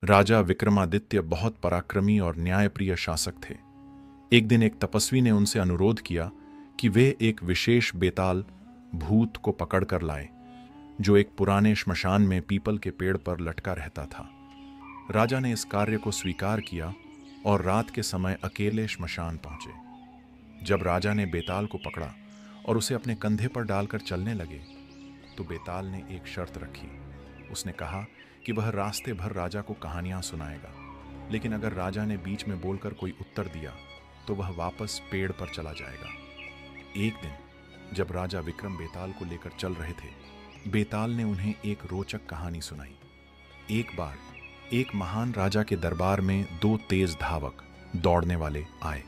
राजा विक्रमादित्य बहुत पराक्रमी और न्यायप्रिय शासक थे। एक दिन एक तपस्वी ने उनसे अनुरोध किया कि वे एक विशेष बेताल भूत को पकड़कर लाएं, जो एक पुराने श्मशान में पीपल के पेड़ पर लटका रहता था। राजा ने इस कार्य को स्वीकार किया और रात के समय अकेले श्मशान पहुंचे। जब राजा ने बेताल को पकड़ा और उसे अपने कंधे पर डालकर चलने लगे, तो बेताल ने एक शर्त रखी। उसने कहा कि वह रास्ते भर राजा को कहानियां सुनाएगा, लेकिन अगर राजा ने बीच में बोलकर कोई उत्तर दिया तो वह वापस पेड़ पर चला जाएगा। एक दिन जब राजा विक्रम बेताल को लेकर चल रहे थे, बेताल ने उन्हें एक रोचक कहानी सुनाई। एक बार एक महान राजा के दरबार में दो तेज धावक दौड़ने वाले आए।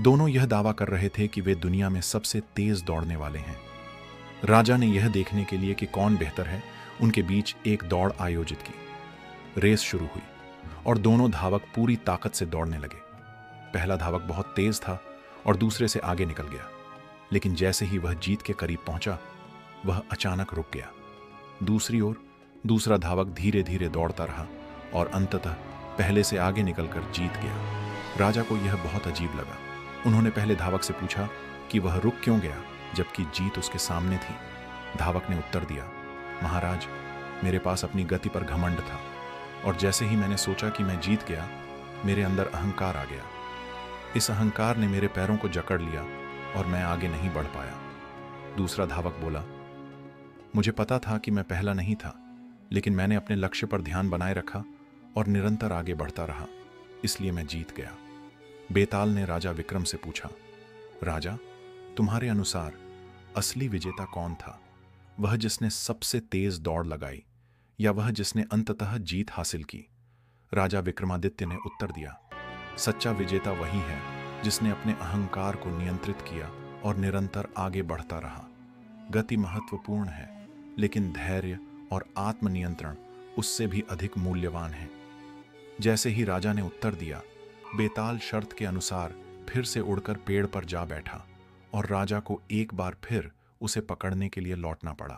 दोनों यह दावा कर रहे थे कि वे दुनिया में सबसे तेज दौड़ने वाले हैं। राजा ने यह देखने के लिए कि कौन बेहतर है, उनके बीच एक दौड़ आयोजित की। रेस शुरू हुई और दोनों धावक पूरी ताकत से दौड़ने लगे। पहला धावक बहुत तेज था और दूसरे से आगे निकल गया, लेकिन जैसे ही वह जीत के करीब पहुंचा, वह अचानक रुक गया। दूसरी ओर दूसरा धावक धीरे धीरे दौड़ता रहा और अंततः पहले से आगे निकलकर जीत गया। राजा को यह बहुत अजीब लगा। उन्होंने पहले धावक से पूछा कि वह रुक क्यों गया जबकि जीत उसके सामने थी। धावक ने उत्तर दिया, महाराज, मेरे पास अपनी गति पर घमंड था और जैसे ही मैंने सोचा कि मैं जीत गया, मेरे अंदर अहंकार आ गया। इस अहंकार ने मेरे पैरों को जकड़ लिया और मैं आगे नहीं बढ़ पाया। दूसरा धावक बोला, मुझे पता था कि मैं पहला नहीं था, लेकिन मैंने अपने लक्ष्य पर ध्यान बनाए रखा और निरंतर आगे बढ़ता रहा, इसलिए मैं जीत गया। बेताल ने राजा विक्रम से पूछा, राजा, तुम्हारे अनुसार असली विजेता कौन था? वह जिसने सबसे तेज दौड़ लगाई या वह जिसने अंततः जीत हासिल की? राजा विक्रमादित्य ने उत्तर दिया, सच्चा विजेता वही है जिसने अपने अहंकार को नियंत्रित किया और निरंतर आगे बढ़ता रहा। गति महत्वपूर्ण है, लेकिन धैर्य और आत्मनियंत्रण उससे भी अधिक मूल्यवान है। जैसे ही राजा ने उत्तर दिया, बेताल शर्त के अनुसार फिर से उड़कर पेड़ पर जा बैठा और राजा को एक बार फिर उसे पकड़ने के लिए लौटना पड़ा।